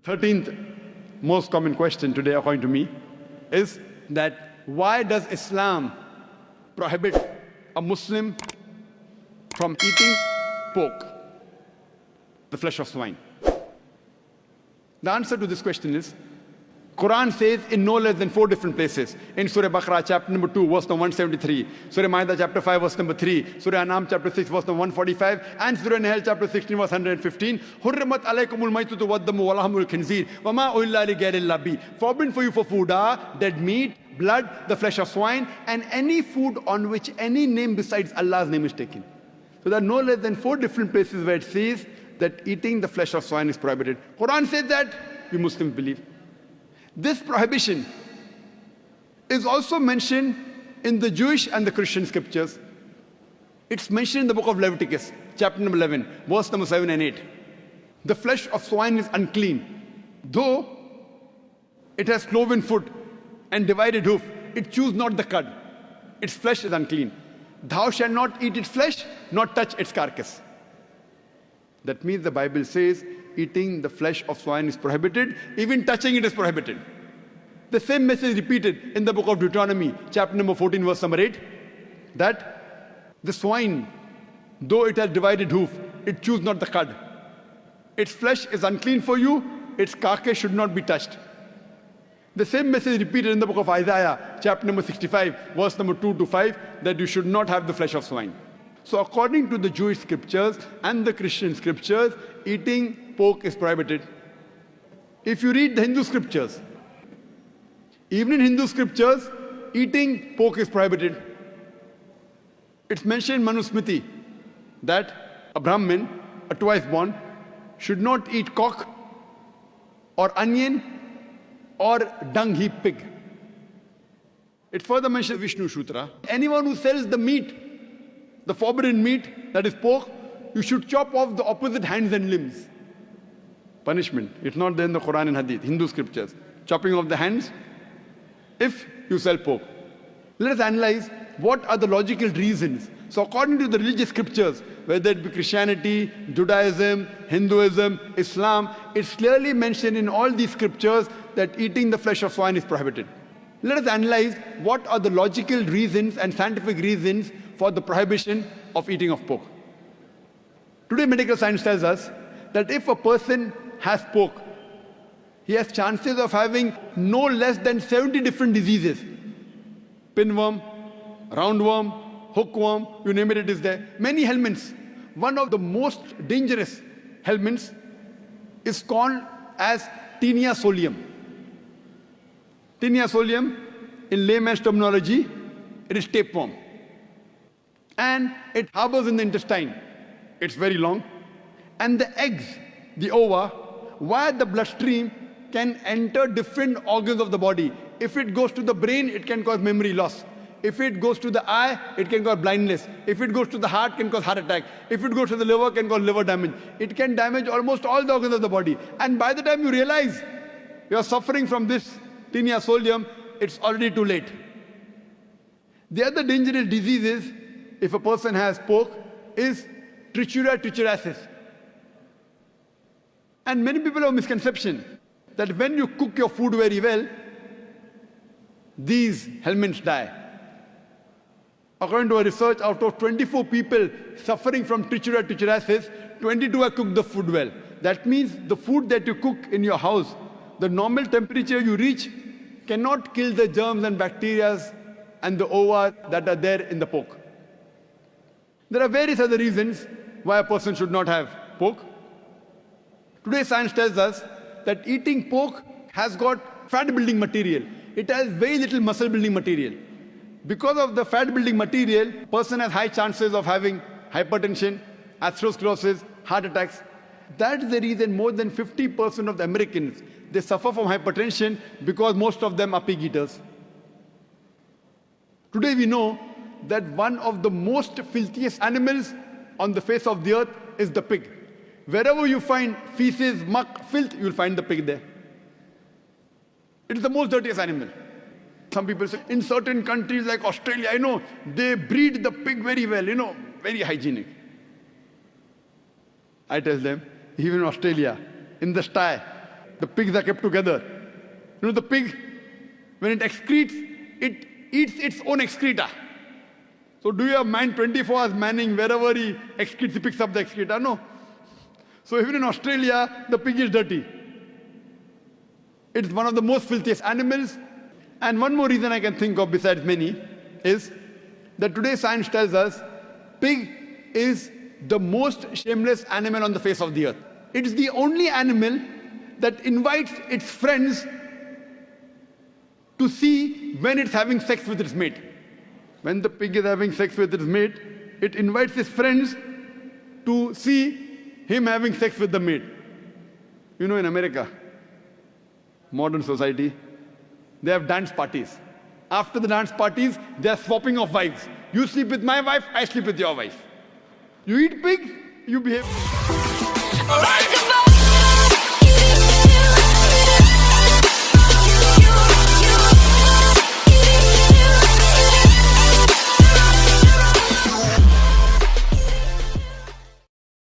13th most common question today, according to me, is that why does Islam prohibit a Muslim from eating pork, the flesh of swine? The answer to this question is, Quran says in no less than 4 different places. In Surah Baqarah, chapter number 2, verse number 173. Surah Ma'idah, chapter 5, verse number 3. Surah An'am, chapter 6, verse number 145. And Surah Nahl, chapter 16, verse 115. Hurrimat alaykumul maytutu waddamu walahmul khinzir. Wama uhilla li ghayrillah bi. Forbidden for you for food are dead meat, blood, the flesh of swine, and any food on which any name besides Allah's name is taken. So there are no less than 4 different places where it says that eating the flesh of swine is prohibited. Quran says that, we Muslims believe. This prohibition is also mentioned in the Jewish and the Christian scriptures. It's mentioned in the book of Leviticus, chapter number 11, verse number 7 and 8. The flesh of swine is unclean. Though it has cloven foot and divided hoof, it chews not the cud. Its flesh is unclean. Thou shalt not eat its flesh, nor touch its carcass. That means the Bible says eating the flesh of swine is prohibited, even touching it is prohibited. The same message repeated in the book of Deuteronomy, chapter number 14, verse number 8, that the swine, though it has divided hoof, it chews not the cud. Its flesh is unclean for you, its carcass should not be touched. The same message repeated in the book of Isaiah, chapter number 65, verse number 2 to 5, that you should not have the flesh of swine. So according to the Jewish scriptures and the Christian scriptures, eating pork is prohibited. If you read the Hindu scriptures, even in Hindu scriptures, eating pork is prohibited. It's mentioned in Manusmriti that a Brahmin, a twice born, should not eat cock or onion or dung heap pig. It further mentions Vishnu Sutra. Anyone who sells the meat, the forbidden meat, that is pork, you should chop off the opposite hands and limbs. Punishment. It's not there in the Quran and Hadith, Hindu scriptures. Chopping off the hands if you sell pork. Let us analyze what are the logical reasons. So according to the religious scriptures, whether it be Christianity, Judaism, Hinduism, Islam, it's clearly mentioned in all these scriptures that eating the flesh of swine is prohibited. Let us analyze what are the logical reasons and scientific reasons for the prohibition of eating of pork. Today medical science tells us that if a person has pork, he has chances of having no less than 70 different diseases. Pinworm, roundworm, hookworm, you name it, it is there. Many helminths. One of the most dangerous helminths is called as Taenia solium. Taenia solium, in layman's terminology, it is tapeworm. And it harbors in the intestine. It's very long. And the eggs, the ova, via the bloodstream can enter different organs of the body. If it goes to the brain, it can cause memory loss. If it goes to the eye, it can cause blindness. If it goes to the heart, it can cause heart attack. If it goes to the liver, it can cause liver damage. It can damage almost all the organs of the body. And by the time you realize you are suffering from this Taenia solium, it's already too late. The other dangerous diseases, if a person has pork, is Trichuria trichuriasis. And many people have a misconception that when you cook your food very well, these helminths die. According to a research, out of 24 people suffering from Trichuria trichuriasis, 22 have cooked the food well. That means the food that you cook in your house, the normal temperature you reach cannot kill the germs and bacteria and the ova that are there in the pork. There are various other reasons why a person should not have pork. Today science tells us that eating pork has got fat building material. It has very little muscle building material. Because of the fat building material, person has high chances of having hypertension, atherosclerosis, heart attacks. That is the reason more than 50% of the Americans, they suffer from hypertension because most of them are pig eaters. Today we know that one of the most filthiest animals on the face of the earth is the pig. Wherever you find feces, muck, filth, you will find the pig there. It is the most dirtiest animal. Some people say, in certain countries like Australia, I know, they breed the pig very well, very hygienic. I tell them, even in Australia, in the sty, The pigs are kept together. You know, the pig, when it excretes, it eats its own excreta. So do you have man 24 hours manning wherever he excretes, he picks up the excreta? No. So even in Australia, the pig is dirty. It's one of the most filthiest animals. And one more reason I can think of besides many is that today science tells us pig is the most shameless animal on the face of the earth. It is the only animal that invites its friends to see when it's having sex with its mate. When the pig is having sex with its mate, it invites its friends to see him having sex with the mate. You know, in America, modern society, they have dance parties. After the dance parties, they are swapping of wives. You sleep with my wife, I sleep with your wife. You eat pig, you behave.